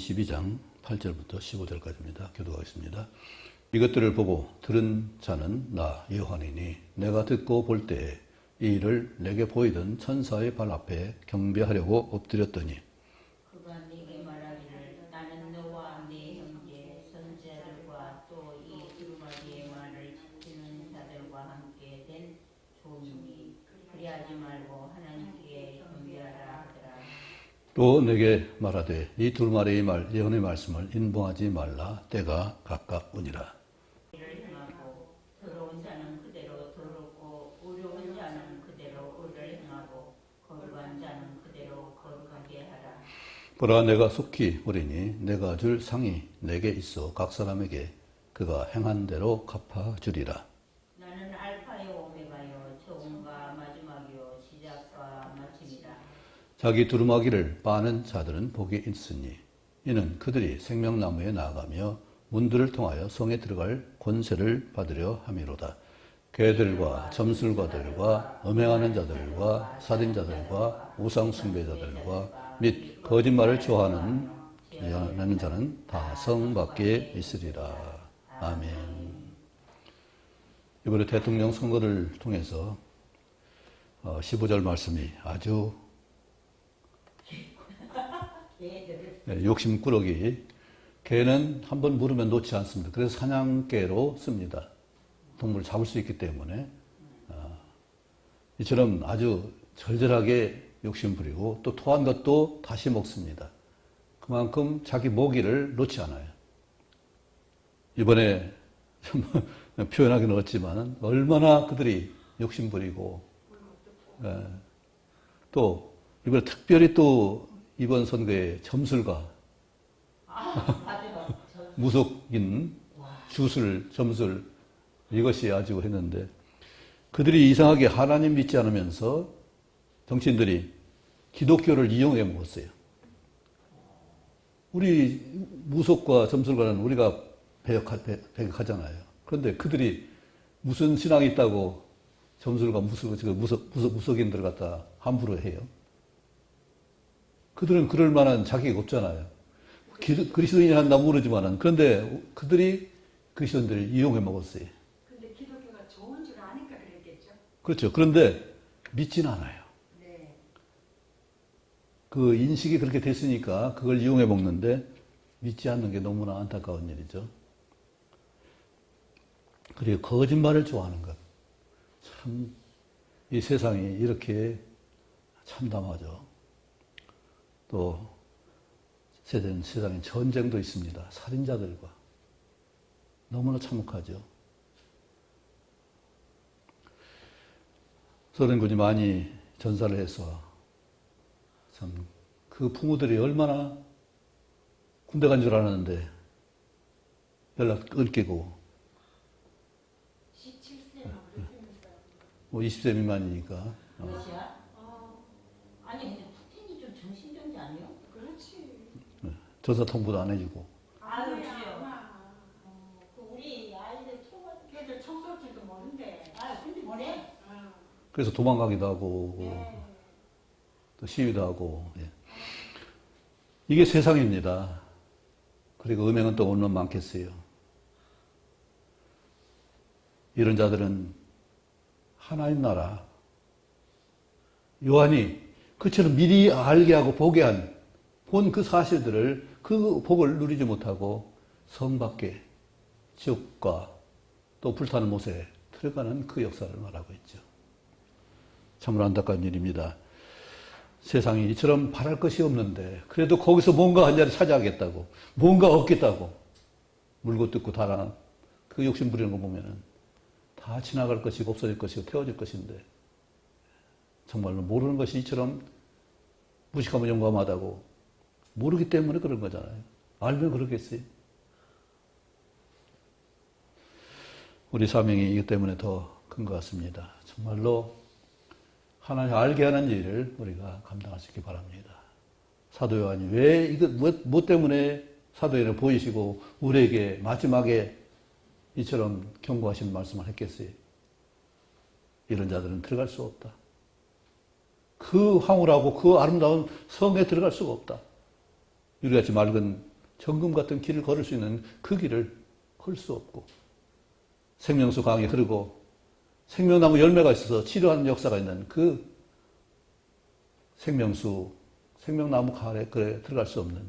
22장 8절부터 15절까지입니다. 교독하겠습니다. 이것들을 보고 들은 자는 나 요한이니 내가 듣고 볼 때에 이 일을 내게 보이던 천사의 발 앞에 경배하려고 엎드렸더니 그가 네게 말하기를 나는 너와 네 형제 선지자들과 또 이 두루마리의 말을 지키는 자들과 함께 된 종이니 그리하지 말고 하나님께 경배하라 하더라. 또 내게 말하되 이 두루마리의 말 예언의 말씀을 인봉하지 말라 때가 가까우니라. 이를 행하고 더러운 자는 그대로 더럽고 의로운 자는 그대로 의를 행하고 거룩한 자는 그대로 거룩하게 하라. 보라 내가 속히 보리니 내가 줄 상이 내게 있어 각 사람에게 그가 행한 대로 갚아주리라. 나는 알파요 오메가요 처음과 마지막이요 시작과 마침이라. 자기 두루마기를 빠는 자들은 복이 있으니 이는 그들이 생명나무에 나아가며 문들을 통하여 성에 들어갈 권세를 받으려 함이로다. 개들과 점술가들과 음행하는 자들과 살인자들과 우상숭배자들과 및 거짓말을 좋아하는 자는 다 성 밖에 있으리라. 아멘. 이번에 대통령 선거를 통해서 15절 말씀이 아주 욕심꾸러기 개는 한번 물으면 놓지 않습니다. 그래서 사냥개로 씁니다. 동물을 잡을 수 있기 때문에 이처럼 아주 절절하게 욕심 부리고 또 토한 것도 다시 먹습니다. 그만큼 자기 먹이를 놓지 않아요. 이번에 표현하기는 어렵지만 얼마나 그들이 욕심 부리고 또 이번에 특별히 또 이번 선거에 점술가 무속인 주술 점술 이것이 아주 했는데 그들이 이상하게 하나님 믿지 않으면서 정치인들이 기독교를 이용해 먹었어요. 우리 무속과 점술가는 우리가 배역하잖아요. 그런데 그들이 무슨 신앙이 있다고 점술가 무속인들 갖다 함부로 해요. 그들은 그럴 만한 자격이 없잖아요. 그리스도인이 한다고 모르지만은 그런데 그들이 그리스도인들을 이용해 먹었어요. 근데 기독교가 좋은 줄 아니까 그랬겠죠. 그렇죠. 그런데 믿지는 않아요. 네. 그 인식이 그렇게 됐으니까 그걸 이용해 먹는데 믿지 않는 게 너무나 안타까운 일이죠. 그리고 거짓말을 좋아하는 것. 참, 이 세상이 이렇게 참담하죠. 또 세상에 전쟁도 있습니다. 살인자들과. 너무나 참혹하죠. 소련군이 많이 전사를 해서 참 그 부모들이 얼마나 군대 간 줄 알았는데 연락 끊기고 17세 뭐 20세 미만이니까 러시아? 아니 근데 푸틴이 좀 정신병자 아니요? 그렇지. 전사 통보도 안 해주고 아유 아니야, 주여. 아마. 그 우리 아이들 걔들 총 쏠지도 모른대. 아 근데 뭐래? 그래서 도망가기도 하고 네. 또 시위도 하고 이게 세상입니다. 그리고 음행은 또 얼마나 많겠어요. 이런 자들은 하나님 나라 요한이 그처럼 미리 알게 하고 보게 한 본 그 사실들을 그 복을 누리지 못하고 성 밖에 지옥과 또 불타는 못에 들어가는 그 역사를 말하고 있죠. 참으로 안타까운 일입니다. 세상이 이처럼 바랄 것이 없는데 그래도 거기서 뭔가 한 자리 차지하겠다고 뭔가 얻겠다고 물고 뜯고 달아난 그 욕심 부리는 거 보면은 다 지나갈 것이고 없어질 것이고 태워질 것인데 정말로 모르는 것이 이처럼 무식하면 용감하다고 모르기 때문에 그런 거잖아요. 알면 그러겠어요. 우리 사명이 이것 때문에 더 큰 것 같습니다. 정말로 하나님 알게 하는 일을 우리가 감당할 수 있기 바랍니다. 사도 요한이 왜 이거 뭐 때문에 사도 요한을 보이시고 우리에게 마지막에 이처럼 경고하신 말씀을 했겠어요. 이런 자들은 들어갈 수 없다. 그 황홀하고 그 아름다운 성에 들어갈 수가 없다. 우리같이 맑은 정금 같은 길을 걸을 수 있는 그 길을 걸 수 없고, 생명수 강이 흐르고 생명나무 열매가 있어서 치료하는 역사가 있는 그 생명수, 생명나무 가에 들어갈 수 없는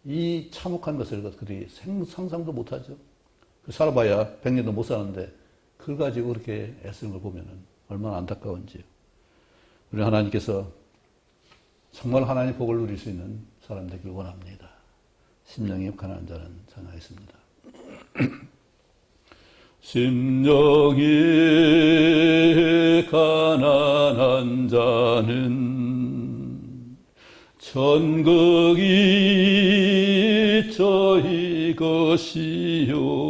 이 참혹한 것을 그들이 상상도 못하죠. 살아봐야 100년도 못 사는데 그걸 가지고 그렇게 애쓰는 걸 보면 얼마나 안타까운지요. 우리 하나님께서 정말 하나님의 복을 누릴 수 있는 사람 되길 원합니다. 심령이 가난한 자는 전하였습니다. 심령이 가난한 자는 천국이 저희 것이요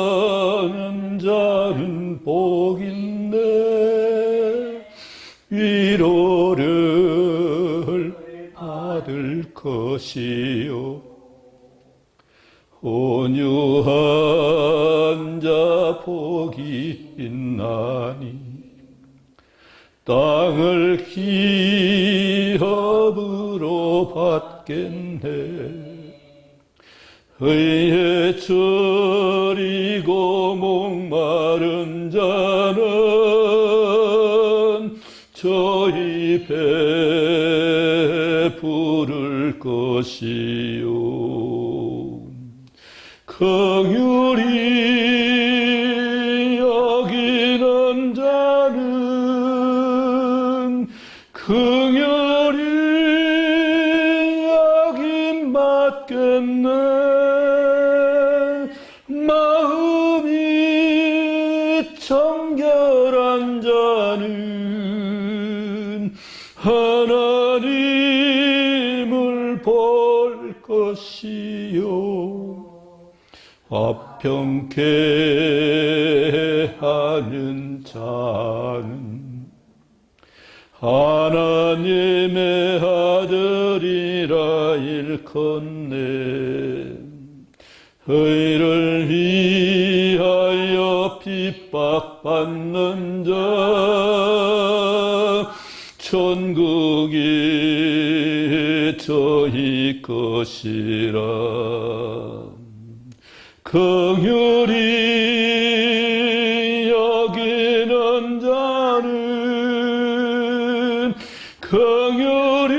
애통하는 자는 복 있네 위로를 받을 것이요 온유한 자 복이 있나니 땅을 기업으로 받겠네 의에 처리고 목마른 자는 저희 베풀을 것이요 긍휼히 여기는 자는 긍휼히 여김 받겠네 마음이 정결한 자는 하나님을 볼 것이요 화평케 하는 자는 하나님의 아들이라 일컫네 의를 위하여 핍박받는 자 천국이 저희 것이라 긍휼히 여기는 자는 긍휼히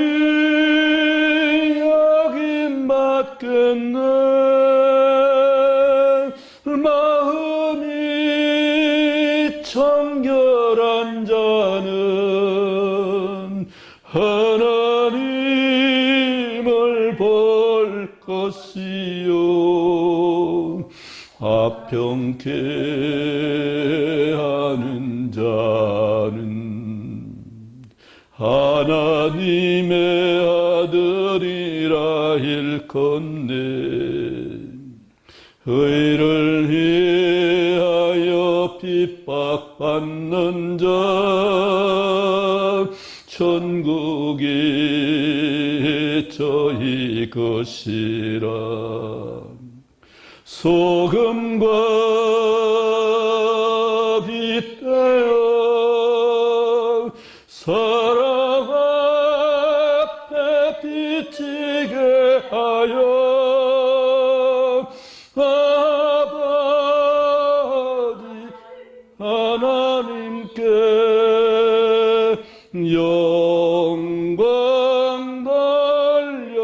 여김 받겠네 마음이 정결한 자는 하나님을 볼 것이요 화평케 하는 자는 하나님의 아들이라 일컫네 의를 위하여 핍박받는 자 천국이 저희 것이라 소금과 빛되어 사랑 앞에 비치게 하여 아버지 하나님께 영광 돌려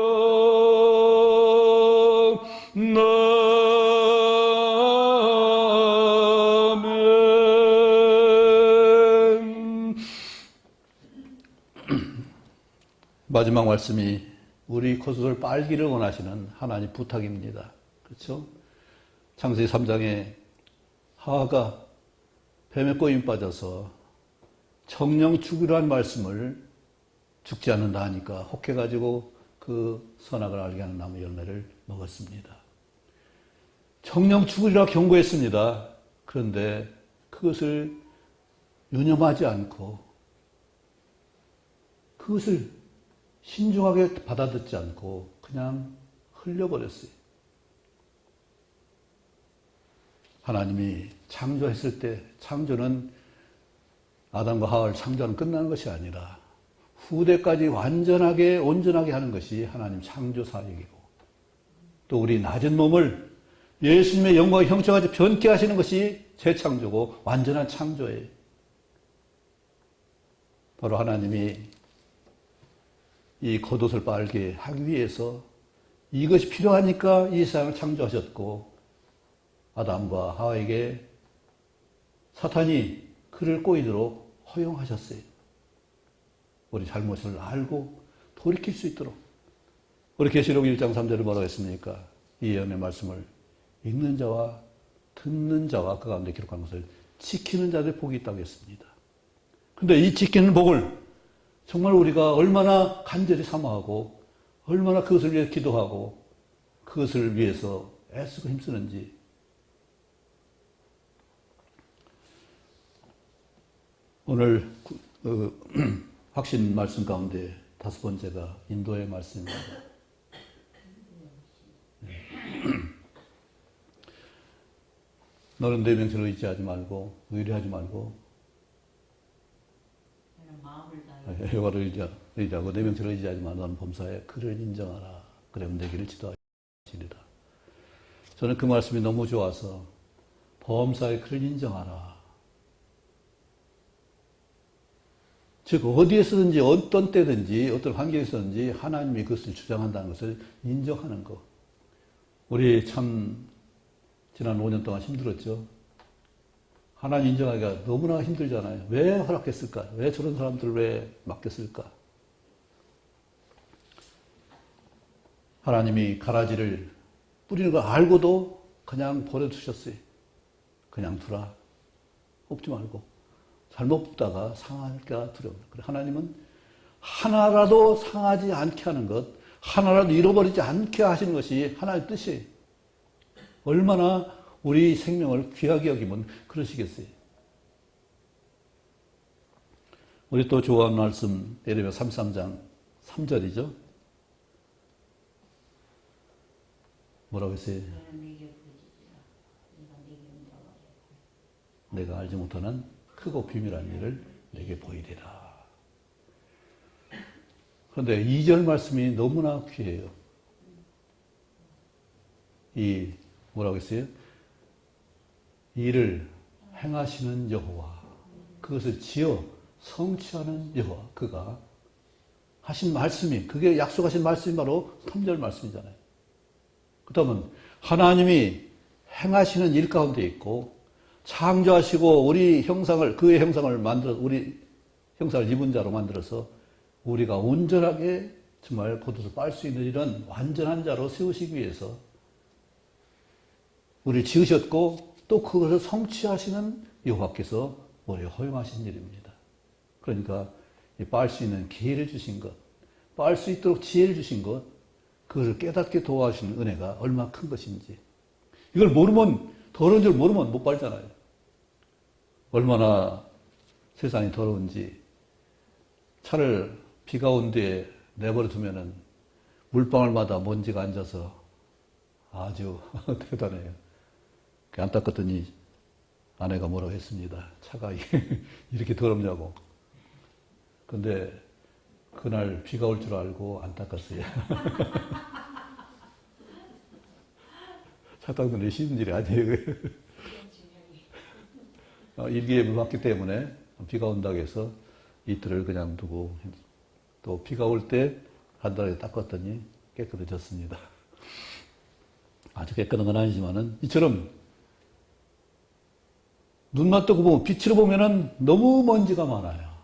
아멘. 마지막 말씀이 우리 겉옷을 빨기를 원하시는 하나님 부탁입니다. 그렇죠? 창세기 3장에 하와가 뱀의 꼬임 빠져서 정령 죽으라는 말씀을 죽지 않는다 하니까 혹해가지고 그 선악을 알게 하는 나무 열매를 먹었습니다. 정령 죽으리라 경고했습니다. 그런데 그것을 유념하지 않고 그것을 신중하게 받아듣지 않고 그냥 흘려버렸어요. 하나님이 창조했을 때 창조는 아담과 하와를 창조하는 끝나는 것이 아니라 후대까지 완전하게 온전하게 하는 것이 하나님 창조 사역이고 또 우리 낮은 몸을 예수님의 영광의 형체까지 변케 하시는 것이 재창조고 완전한 창조예요. 바로 하나님이 이 겉옷을 빨게 하기 위해서 이것이 필요하니까 이 세상을 창조하셨고 아담과 하와에게 사탄이 그를 꼬이도록 허용하셨어요. 우리 잘못을 알고 돌이킬 수 있도록. 우리 계시록 1장 3절을 뭐라고 했습니까? 이 예언의 말씀을 읽는 자와 듣는 자와 그 가운데 기록한 것을 지키는 자들의 복이 있다고 했습니다. 그런데 이 지키는 복을 정말 우리가 얼마나 간절히 사모하고 얼마나 그것을 위해 기도하고 그것을 위해서 애쓰고 힘쓰는지 오늘 확신 말씀 가운데 5번째가 인도의 말씀입니다. 너는 내 명철을 의지하지 말고 의뢰하지 말고 여호와를 의지하고 내 명철을 의지하지 말고 너는 범사에 그를 인정하라. 그러면 내 길을 지도하시리라. 저는 그 말씀이 너무 좋아서 범사에 그를 인정하라. 즉 어디에서든지 어떤 때든지 어떤 환경에서든지 하나님이 그것을 주장한다는 것을 인정하는 것. 우리 참 지난 5년 동안 힘들었죠. 하나님 인정하기가 너무나 힘들잖아요. 왜 허락했을까? 왜 저런 사람들을 왜 맡겼을까? 하나님이 가라지를 뿌리는 걸 알고도 그냥 버려두셨어요. 그냥 두라. 뽑지 말고. 잘못 뽑다가 상할까 두려워. 하나님은 하나라도 상하지 않게 하는 것, 하나라도 잃어버리지 않게 하시는 것이 하나님의 뜻이에요. 얼마나 우리 생명을 귀하게 여기면 그러시겠어요. 우리 또 좋아하는 말씀 예레미야 33장 3절이죠. 뭐라고 했어요? 내가 알지 못하는 크고 비밀한 일을 내게 보이리라. 그런데 2절 말씀이 너무나 귀해요. 이 뭐라고 했어요? 이를 행하시는 여호와, 그것을 지어 성취하는 여호와, 그가 하신 말씀이, 그게 약속하신 말씀이 바로 3절 말씀이잖아요. 그 다음은 하나님이 행하시는 일 가운데 있고 창조하시고 우리 형상을, 그의 형상을 만들어, 우리 형상을 입은 자로 만들어서 우리가 온전하게 정말 겉옷을 빨 수 있는 이런 완전한 자로 세우시기 위해서 우리를 지으셨고 또 그것을 성취하시는 여호와께서 우리에게 허용하신 일입니다. 그러니까 빨 수 있는 기회를 주신 것, 빨 수 있도록 지혜를 주신 것, 그것을 깨닫게 도와주시는 은혜가 얼마나 큰 것인지. 이걸 모르면, 더러운 줄 모르면 못 빨잖아요. 얼마나 세상이 더러운지. 차를 비가 온 뒤에 내버려 두면은 물방울마다 먼지가 앉아서 아주 대단해요. 안 닦았더니 아내가 뭐라고 했습니다. 차가 이렇게 더럽냐고. 근데 그날 비가 올 줄 알고 안 닦았어요. 차 닦는 게 쉬운 일이 아니에요. 일기예보를 받기 때문에 비가 온다고 해서 이틀을 그냥 두고 또 비가 올 때 간단하게 닦았더니 깨끗해졌습니다. 아주 깨끗한 건 아니지만은 이처럼 눈만 뜨고 보면 빛으로 보면은 너무 먼지가 많아요.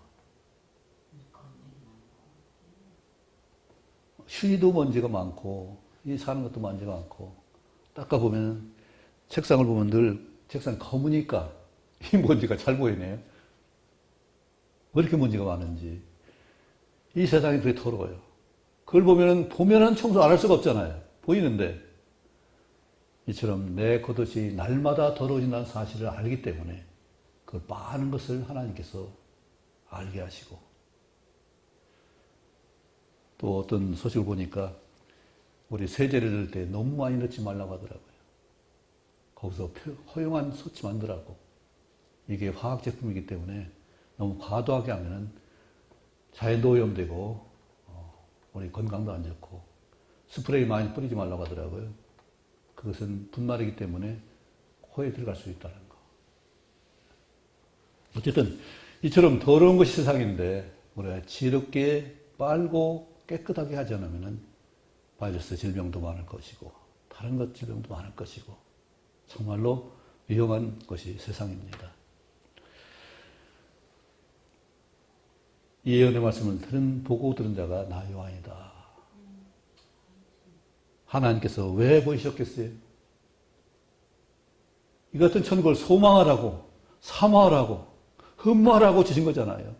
휴지도 먼지가 많고 이 사는 것도 먼지가 많고 닦아 보면 책상을 보면 늘 책상 검으니까 이 먼지가 잘 보이네요. 왜 이렇게 먼지가 많은지. 이 세상이 그렇게 더러워요. 그걸 보면은 청소 안 할 수가 없잖아요. 보이는데. 이처럼 내 겉옷이 날마다 더러워진다는 사실을 알기 때문에 그걸 빠는 것을 하나님께서 알게 하시고 또 어떤 소식을 보니까 우리 세제를 넣을 때 너무 많이 넣지 말라고 하더라고요. 거기서 허용한 소치 만들라고. 이게 화학 제품이기 때문에 너무 과도하게 하면은 자연도 오염되고 우리 건강도 안 좋고 스프레이 많이 뿌리지 말라고 하더라고요. 그것은 분말이기 때문에 코에 들어갈 수 있다는 거. 어쨌든 이처럼 더러운 것이 세상인데 우리가 지혜롭게 빨고 깨끗하게 하지 않으면 바이러스 질병도 많을 것이고 다른 것 질병도 많을 것이고 정말로 위험한 것이 세상입니다. 이 예언의 말씀을 보고 들은 자가 나 요한이다. 하나님께서 왜 보이셨겠어요? 이 같은 천국을 소망하라고, 사모하라고, 흠모하라고 주신 거잖아요.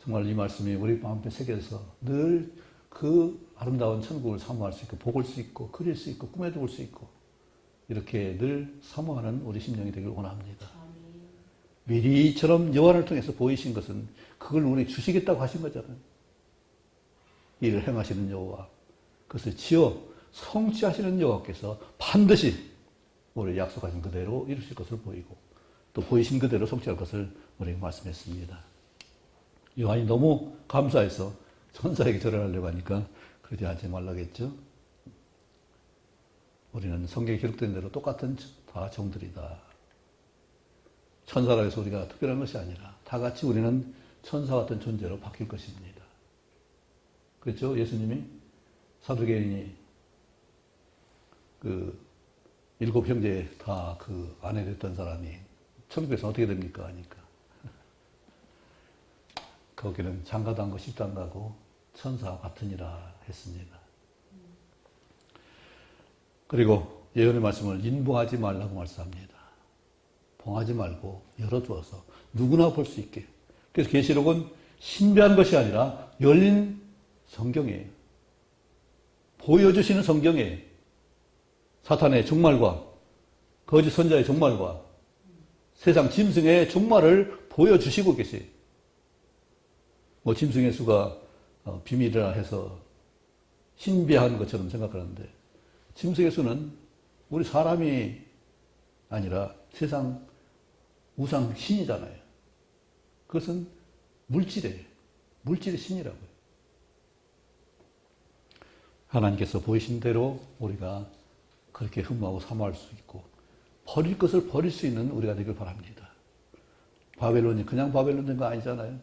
정말 이 말씀이 우리 마음에 새겨서 늘 그 아름다운 천국을 사모할 수 있고, 복을 수 있고, 그릴 수 있고, 꿈에도 볼 수 있고, 이렇게 늘 사모하는 우리 심령이 되길 원합니다. 미리 이처럼 요한을 통해서 보이신 것은 그걸 우리 주시겠다고 하신 거잖아요. 이를 행하시는 여호와, 그것을 지어 성취하시는 여호와께서 반드시 우리 약속하신 그대로 이루실 것을 보이고 또 보이신 그대로 성취할 것을 우리에게 말씀했습니다. 요한이 너무 감사해서 천사에게 절하려고 하니까 그러지 않지 말라겠죠. 우리는 성경에 기록된 대로 똑같은 다 종들이다. 천사라 해서 우리가 특별한 것이 아니라 다 같이 우리는 천사 같은 존재로 바뀔 것입니다. 그렇죠? 예수님이 사두개인이 그 7 형제 다 그 아내 됐던 사람이 천국에서 어떻게 됩니까? 하니까 거기는 장가도 안 가고 십도 안 가고 천사와 같으니라 했습니다. 그리고 예언의 말씀을 인봉하지 말라고 말씀합니다. 봉하지 말고 열어두어서 누구나 볼 수 있게. 그래서 계시록은 신비한 것이 아니라 열린 성경이에요. 보여주시는 성경이에요. 사탄의 종말과 거짓 선자의 종말과 세상 짐승의 종말을 보여주시고 계세요. 뭐 짐승의 수가 비밀이라 해서 신비한 것처럼 생각하는데 짐승의 수는 우리 사람이 아니라 세상 우상 신이잖아요. 그것은 물질이에요. 물질의 신이라고요. 하나님께서 보이신 대로 우리가 그렇게 흠모하고 사모할 수 있고 버릴 것을 버릴 수 있는 우리가 되길 바랍니다. 바벨론이 그냥 바벨론 된 거 아니잖아요.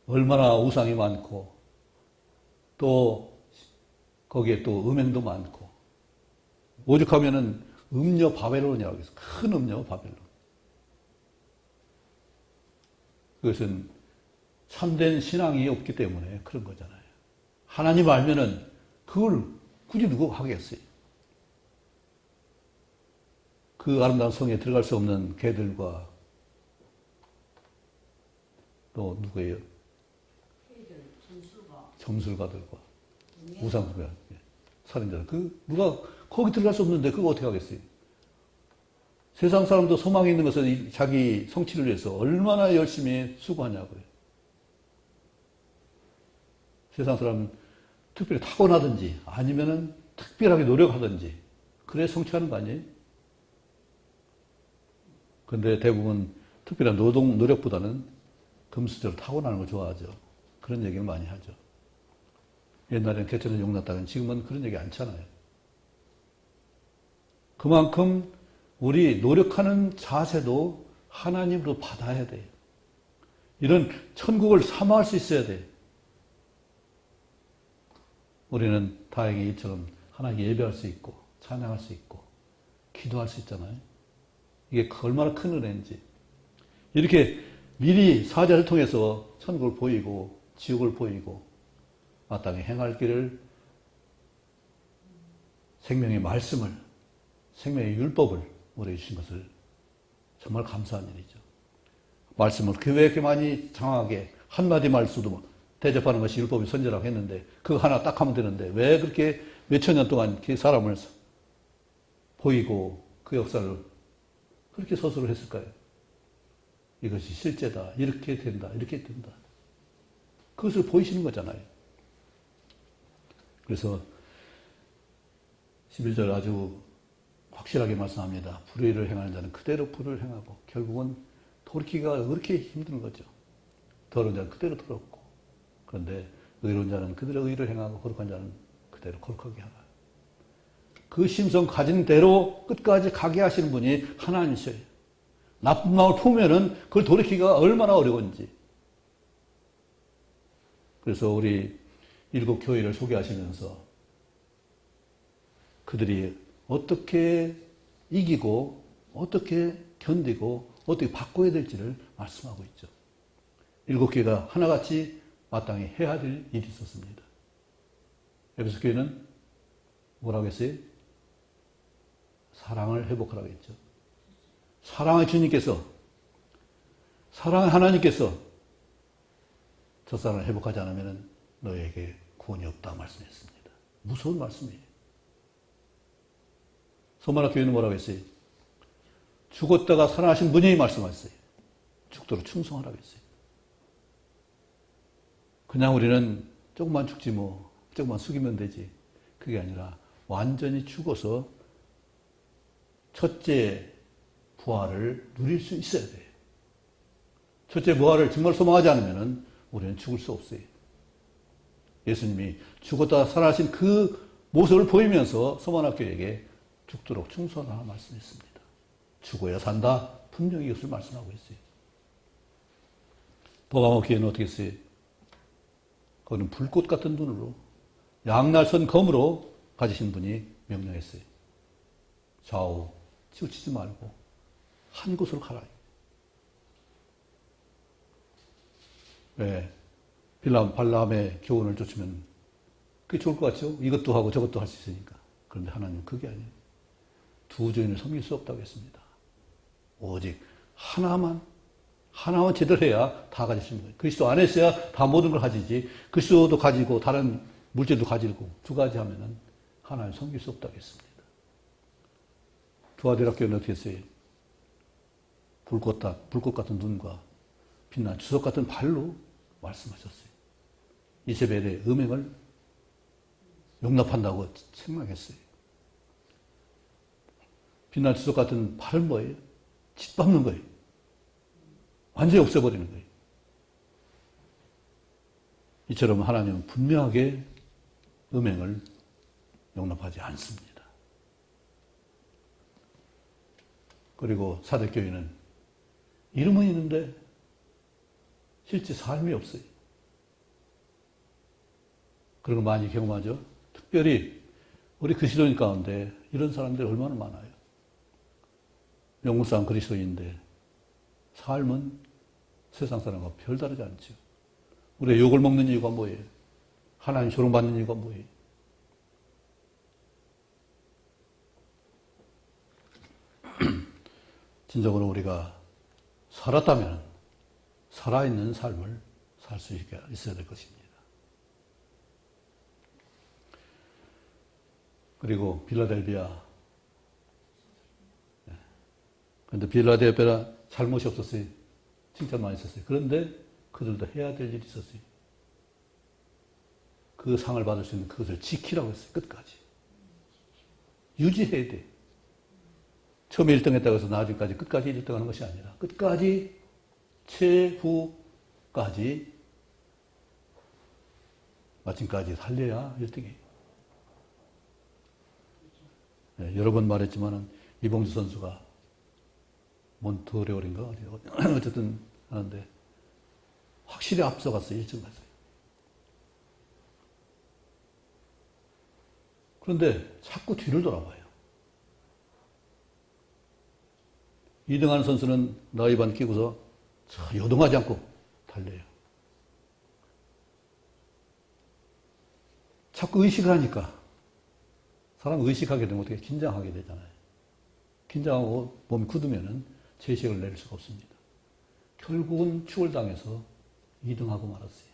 얼마나 우상이 많고 또 거기에 또 음행도 많고 오죽하면은 음녀 바벨론이라고 해서 큰 음녀 바벨론. 그것은 참된 신앙이 없기 때문에 그런 거잖아요. 하나님 알면은 그걸 굳이 누가 하겠어요? 그 아름다운 성에 들어갈 수 없는 개들과 또 누구예요? 점술가들과 우상숭배 살인자들. 누가 거기 들어갈 수 없는데 그거 어떻게 하겠어요? 세상 사람도 소망이 있는 것은 자기 성취를 위해서 얼마나 열심히 수고하냐고요. 세상 사람은 특별히 타고나든지 아니면은 특별하게 노력하든지 그래 성취하는 거 아니에요? 근데 대부분 특별한 노력보다는 금수저로 타고나는 걸 좋아하죠. 그런 얘기를 많이 하죠. 옛날에는 개천을 용났다면 지금은 그런 얘기 않잖아요. 그만큼 우리 노력하는 자세도 하나님으로 받아야 돼요. 이런 천국을 사모할 수 있어야 돼요. 우리는 다행히 이처럼 하나님께 예배할 수 있고 찬양할 수 있고 기도할 수 있잖아요. 이게 얼마나 큰 은혜인지. 이렇게 미리 사자를 통해서 천국을 보이고 지옥을 보이고 마땅히 행할 길을 생명의 말씀을 생명의 율법을 우리에게 주신 것을 정말 감사한 일이죠. 말씀을 왜 이렇게 많이 장하게 한마디 말수도 대접하는 것이 율법이 선지라고 했는데 그거 하나 딱 하면 되는데 왜 그렇게 몇천 년 동안 그 사람을 보이고 그 역사를 그렇게 서술을 했을까요? 이것이 실제다. 이렇게 된다. 이렇게 된다. 그것을 보이시는 거잖아요. 그래서 11절 아주 확실하게 말씀합니다. 불의를 행하는 자는 그대로 불을 행하고 결국은 돌이키기가 그렇게 힘든 거죠. 더러운 자는 그대로 더럽고, 그런데 의로운 자는 그대로 의를 행하고 거룩한 자는 그대로 거룩하게 하라. 그 심성 가진 대로 끝까지 가게 하시는 분이 하나님이셔요. 나쁜 마음을 품으면은 그걸 돌이키기가 얼마나 어려운지. 그래서 우리 일곱 교회를 소개하시면서 그들이 어떻게 이기고 어떻게 견디고 어떻게 바꿔야 될지를 말씀하고 있죠. 일곱 교회가 하나같이 마땅히 해야 될 일이 있었습니다. 에베소 교회는 뭐라고 했어요? 사랑을 회복하라고 했죠. 사랑의 주님께서, 사랑의 하나님께서 저 사람을 회복하지 않으면 너에게 구원이 없다 말씀했습니다. 무서운 말씀이에요. 소마나 교회는 뭐라고 했어요? 죽었다가 살아나신 분이 말씀하셨어요. 죽도록 충성하라고 했어요. 그냥 우리는 조금만 죽지 뭐, 조금만 숙이면 되지. 그게 아니라 완전히 죽어서 첫째 부활을 누릴 수 있어야 돼요. 첫째 부활을 정말 소망하지 않으면 우리는 죽을 수 없어요. 예수님이 죽었다 살아나신 그 모습을 보이면서 소만학교에게 죽도록 충성하라 말씀했습니다. 죽어야 산다. 분명히 이것을 말씀하고 있어요. 도가모 교회는 어떻게 했어요? 그거는 불꽃 같은 눈으로 양날선 검으로 가지신 분이 명령했어요. 좌우 치우치지 말고 한 곳으로 가라. 왜? 발람의 교훈을 쫓으면 그게 좋을 것 같죠? 이것도 하고 저것도 할 수 있으니까. 그런데 하나님은 그게 아니에요. 두 주인을 섬길 수 없다고 했습니다. 오직 하나만 제대로 해야 다 가질 수 있는 거예요. 그리스도 안에 있어야 다 모든 걸 가지지. 그리스도도 가지고 다른 물질도 가지고 두 가지 하면은 하나님 섬길 수 없다고 했습니다. 두아디락교는 어떻게 했어요? 불꽃 같은 눈과 빛난 주석 같은 발로 말씀하셨어요. 이세벨의 음행을 용납한다고 책망했어요. 빛난 주석 같은 발은 뭐예요? 짓밟는 거예요. 완전히 없애버리는 거예요. 이처럼 하나님은 분명하게 음행을 용납하지 않습니다. 그리고 사대교회는 이름은 있는데 실제 삶이 없어요. 그런 거 많이 경험하죠. 특별히 우리 그리스도인 가운데 이런 사람들이 얼마나 많아요. 영국 사람 그리스도인인데 삶은 세상 사람과 별다르지 않죠. 우리가 욕을 먹는 이유가 뭐예요? 하나님 조롱받는 이유가 뭐예요? 진정으로 우리가 살았다면 살아있는 삶을 살 수 있어야 될 것입니다. 그리고 빌라델비아. 그런데 빌라델비아 잘못이 없었어요. 칭찬 많이 있었어요. 그런데 그들도 해야 될 일이 있었어요. 그 상을 받을 수 있는 그것을 지키라고 했어요. 끝까지. 유지해야 돼. 처음에 1등 했다고 해서 나중까지 끝까지 1등 하는 것이 아니라 끝까지 최후까지 마침까지 살려야 1등이에요. 네, 여러 번 말했지만은 이봉주 선수가 몬트리올인가 어쨌든 하는데 확실히 앞서갔어요. 1등 갔어요. 그런데 자꾸 뒤를 돌아봐요. 2등하는 선수는 나이반 끼고서 요동하지 않고 달려요. 자꾸 의식을 하니까 사람 의식하게 되면 어떻게 긴장하게 되잖아요. 긴장하고 몸이 굳으면은 제식을 내릴 수가 없습니다. 결국은 추월당해서 2등하고 말았어요.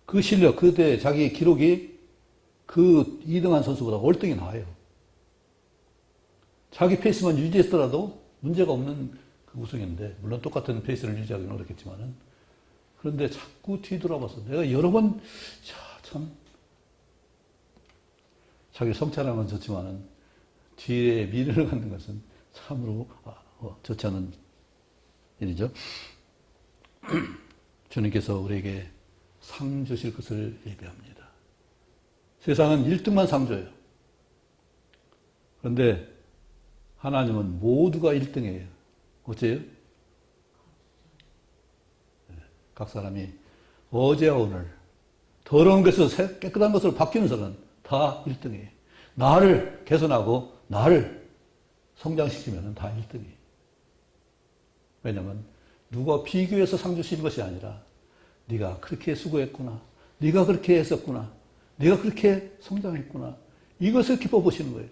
그 실력, 그때 자기 기록이 그 2등한 선수보다 월등히 나아요. 자기 페이스만 유지했더라도 문제가 없는 그 우승인데, 물론 똑같은 페이스를 유지하기는 어렵겠지만은, 그런데 자꾸 뒤돌아봐서 내가 여러 번, 참, 자기 성찰하는 건 좋지만은, 뒤에 미래를 갖는 것은 참으로 좋지 않은 일이죠. 주님께서 우리에게 상 주실 것을 예비합니다. 세상은 1등만 상 줘요. 그런데 하나님은 모두가 1등이에요. 어째요? 각 사람이 어제와 오늘 더러운 것에서 깨끗한 것으로 바뀌는 사람은 다 1등이에요. 나를 개선하고 나를 성장시키면 다 1등이에요. 왜냐하면 누가 비교해서 상 주시는 것이 아니라 네가 그렇게 수고했구나. 네가 그렇게 했었구나. 네가 그렇게 성장했구나. 이것을 기뻐 보시는 거예요.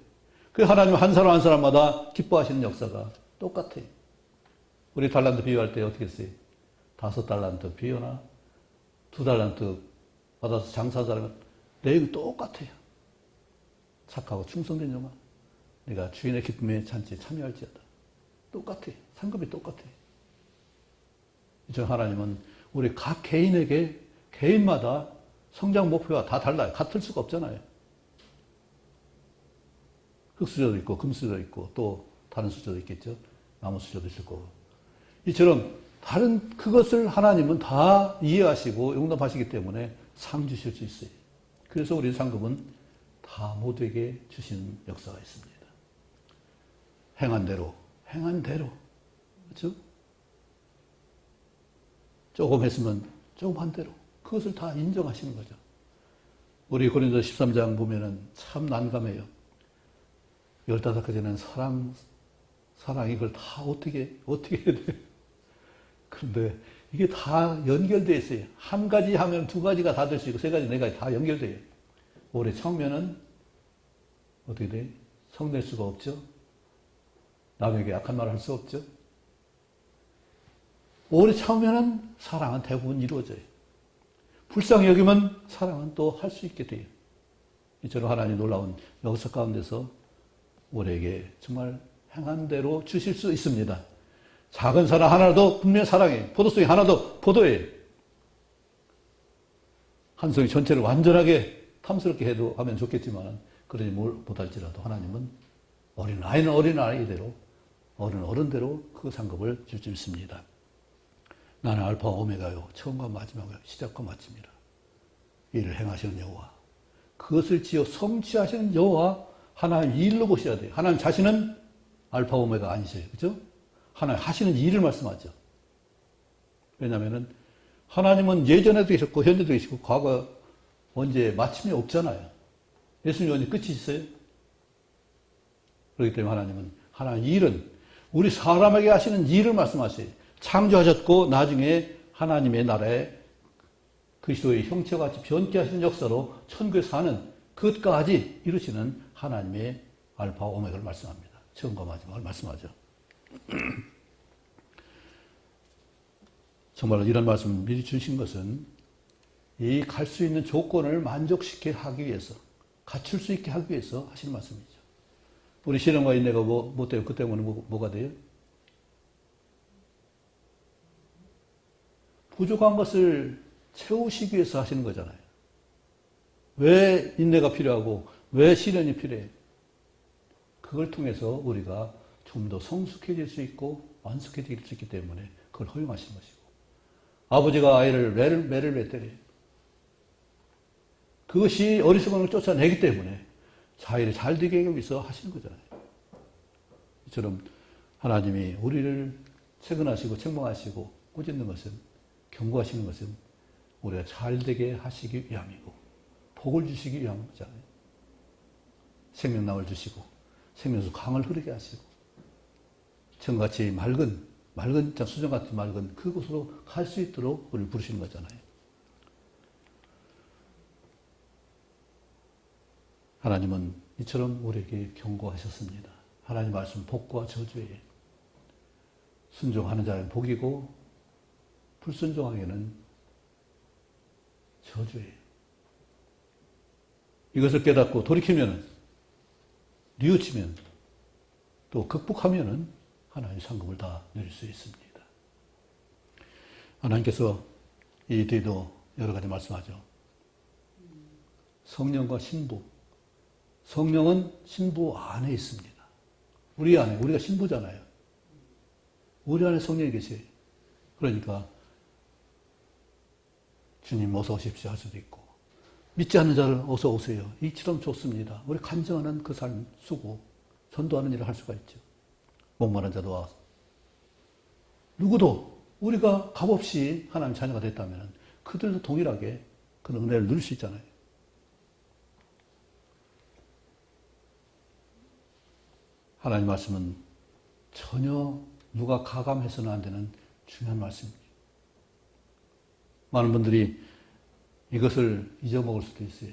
그 하나님 한 사람 한 사람마다 기뻐하시는 역사가 똑같아요. 우리 달란트 비유할 때 어떻게 했어요? 5달란트 비유나 2달란트 받아서 장사한 사람은 내용이 똑같아요. 착하고 충성된 영아, 네가 주인의 기쁨의 잔치에 참여할지어다. 똑같아요. 상급이 똑같아요. 저 하나님은 우리 각 개인에게 개인마다 성장 목표가 다 달라요. 같을 수가 없잖아요. 흙수저도 있고 금수저도 있고 또 다른 수저도 있겠죠. 나무 수저도 있을 거고. 이처럼 다른 그것을 하나님은 다 이해하시고 용납하시기 때문에 상 주실 수 있어요. 그래서 우리 상급은 다 모두에게 주시는 역사가 있습니다. 행한 대로. 그렇죠? 조금 했으면 조금 한 대로. 그것을 다 인정하시는 거죠. 우리 고린도 13장 보면은 참 난감해요. 15가지는 사랑 이걸 다 어떻게 해야 돼요? 그런데 이게 다 연결되어 있어요. 한 가지 하면 2가지가 다 될 수 있고 3가지, 4가지 다 연결돼요. 올해 처음에는 어떻게 돼요? 성낼 수가 없죠. 남에게 악한 말을 할 수 없죠. 오래 참으면 사랑은 대부분 이루어져요. 불쌍히 여기면 사랑은 또 할 수 있게 돼요. 이처럼 하나님 놀라운 역사 가운데서 우리에게 정말 행한 대로 주실 수 있습니다. 작은 사랑 하나도 분명히 사랑이에요. 포도송이 하나도 포도예요. 한 송이 전체를 완전하게 탐스럽게 해도 하면 좋겠지만 그러지 못할지라도 하나님은 어린아이는 어린아이대로 어른대로 그 상급을 줄 수 있습니다. 나는 알파와 오메가요. 처음과 마지막이요. 시작과 마침이라. 이를 행하시는 여호와. 그것을 지어 성취하시는 여호와 하나님 일로 보셔야 돼요. 하나님 자신은 알파 오메가 아니세요. 그죠? 하나님 하시는 일을 말씀하죠. 왜냐하면 하나님은 예전에도 계셨고 현재도 계시고 과거 언제 마침이 없잖아요. 예수님 언제 끝이 있어요? 그렇기 때문에 하나님은 하나님 일은 우리 사람에게 하시는 일을 말씀하세요. 창조하셨고 나중에 하나님의 나라에 그리스도의 형체같이 변케 하시는 역사로 천국에 사는 그것까지 이루시는 하나님의 알파 오메가를 말씀합니다. 처음과 마지막을 말씀하죠. 정말 이런 말씀을 미리 주신 것은 이 갈 수 있는 조건을 만족시키게 하기 위해서, 갖출 수 있게 하기 위해서 하시는 말씀이죠. 우리 신앙과 인내가 뭐 돼요? 그 때문에 뭐가 돼요? 부족한 것을 채우시기 위해서 하시는 거잖아요. 왜 인내가 필요하고 왜 시련이 필요해요? 그걸 통해서 우리가 좀 더 성숙해질 수 있고 완숙해질 수 있기 때문에 그걸 허용하시는 것이고, 아버지가 아이를 매를 왜 때려요? 그것이 어리석음을 쫓아내기 때문에 자기를 잘 되게 하기 위해서 하시는 거잖아요. 이처럼 하나님이 우리를 채근하시고 책망하시고 꾸짖는 것은, 경고하시는 것은 우리가 잘 되게 하시기 위함이고 복을 주시기 위한 거잖아요. 생명나무를 주시고 생명수 강을 흐르게 하시고 정같이 맑은 수정같이 맑은 그곳으로 갈 수 있도록 우리를 부르시는 거잖아요. 하나님은 이처럼 우리에게 경고하셨습니다. 하나님 말씀 복과 저주예요. 순종하는 자는 복이고 불순종하기에는 저주예요. 이것을 깨닫고 돌이키면, 뉘우치면, 또 극복하면 하나님의 상급을 다 누릴 수 있습니다. 하나님께서 이 뒤에도 여러 가지 말씀하죠. 성령과 신부. 성령은 신부 안에 있습니다. 우리 안에, 우리가 신부잖아요. 우리 안에 성령이 계세요. 그러니까 주님 어서 오십시오 할 수도 있고 믿지 않는 자를 어서 오세요. 이처럼 좋습니다. 우리 간증하는 그 삶 수고 전도하는 일을 할 수가 있죠. 목마른 자도 와서 누구도 우리가 값없이 하나님 자녀가 됐다면 그들도 동일하게 그 은혜를 누릴 수 있잖아요. 하나님 말씀은 전혀 누가 가감해서는 안 되는 중요한 말씀입니다. 많은 분들이 이것을 잊어먹을 수도 있어요.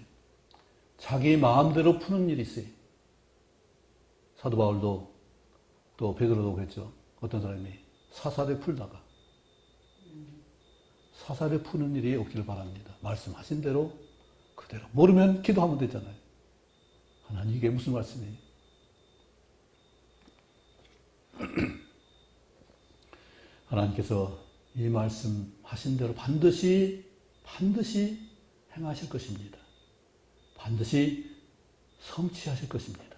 자기 마음대로 푸는 일이 있어요. 사도 바울도 또 베드로도 그랬죠. 어떤 사람이 사사대 풀다가 사사대 푸는 일이 없기를 바랍니다. 말씀하신 대로 그대로. 모르면 기도하면 되잖아요. 하나님 이게 무슨 말씀이에요? 하나님께서 이 말씀하신 대로 반드시 행하실 것입니다. 반드시 성취하실 것입니다.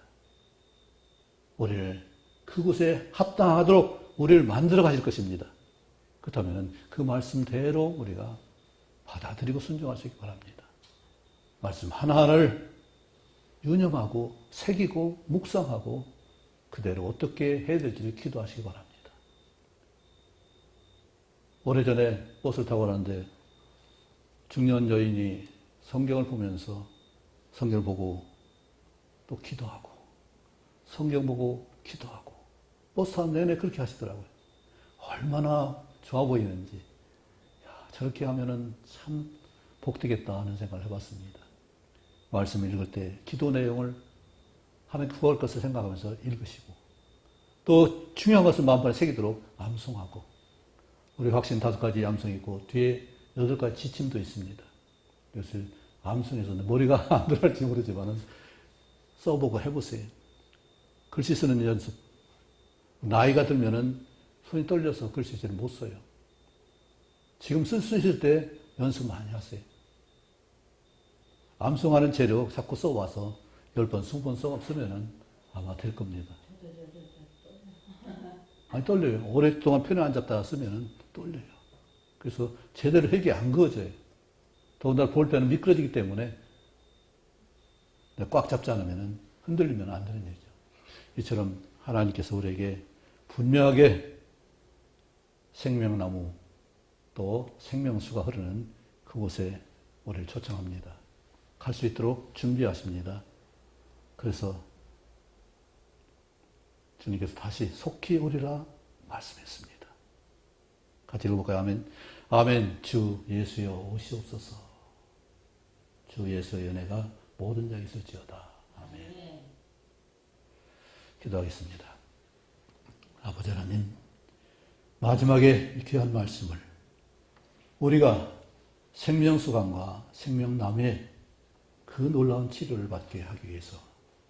우리를 그곳에 합당하도록 우리를 만들어 가실 것입니다. 그렇다면 그 말씀대로 우리가 받아들이고 순종할 수 있기 바랍니다. 말씀 하나하나를 유념하고 새기고 묵상하고 그대로 어떻게 해야 될지를 기도하시기 바랍니다. 오래전에 버스를 타고 가는데 중년 여인이 성경을 보면서 성경을 보고 또 기도하고 성경 보고 기도하고 버스 타는 내내 그렇게 하시더라고요. 얼마나 좋아 보이는지 야, 저렇게 하면은 참 복되겠다 하는 생각을 해봤습니다. 말씀을 읽을 때 기도 내용을 하나님 구할 것을 생각하면서 읽으시고 또 중요한 것을 마음판에 새기도록 암송하고 우리 확신 5가지 암송이 있고 뒤에 8가지 지침도 있습니다. 이것을 암송해서 머리가 안 들어갈지 모르지만 써보고 해보세요. 글씨 쓰는 연습. 나이가 들면은 손이 떨려서 글씨를 못 써요. 지금 쓰실 때 연습 많이 하세요. 암송하는 재료 자꾸 써와서 10번, 20번 쓰면은 아마 될 겁니다. 아니, 떨려요. 오랫동안 편에 앉았다가 쓰면은 떨려요. 그래서 제대로 핵이 안 그어져요. 더군다나 볼펜은 미끄러지기 때문에 꽉 잡지 않으면 흔들리면 안 되는 얘기죠. 이처럼 하나님께서 우리에게 분명하게 생명나무 또 생명수가 흐르는 그곳에 우리를 초청합니다. 갈 수 있도록 준비하십니다. 그래서 주님께서 다시 속히 오리라 말씀했습니다. 같이 읽어볼까요? 아멘. 아멘. 주 예수여 오시옵소서. 주 예수의 은혜가 모든 자에게 있을지어다. 아멘. 기도하겠습니다. 아버지 하나님, 마지막에 이 귀한 말씀을 우리가 생명수강과 생명나무의 그 놀라운 치료를 받게 하기 위해서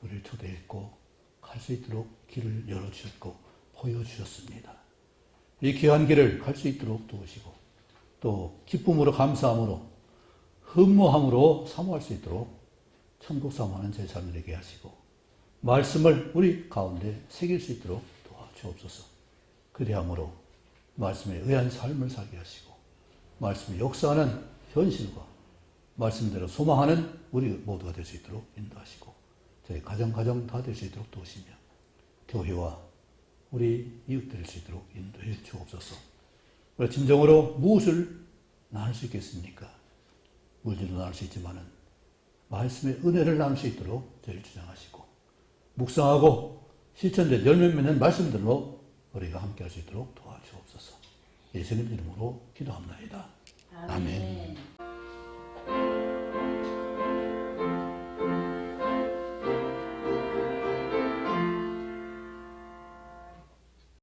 우리를 초대했고 갈 수 있도록 길을 열어주셨고 보여주셨습니다. 이 귀한 길을 갈 수 있도록 도우시고 또 기쁨으로 감사함으로 흠모함으로 사모할 수 있도록 천국 사모하는 제 삶을 되게 하시고 말씀을 우리 가운데 새길 수 있도록 도와주옵소서. 그리함으로 말씀에 의한 삶을 살게 하시고 말씀의 역사하는 현실과 말씀대로 소망하는 우리 모두가 될 수 있도록 인도하시고 저희 가정 다 될 수 있도록 도우시며 교회와 우리 이웃 될 수 있도록 인도해 주옵소서. 우리가 진정으로 무엇을 나눌 수 있겠습니까? 물질도 나눌 수 있지만은 말씀의 은혜를 나눌 수 있도록 저희를 주장하시고 묵상하고 실천된 열매 맺는 말씀들로 우리가 함께 할 수 있도록 도와주옵소서. 예수님 이름으로 기도합니다. 아멘.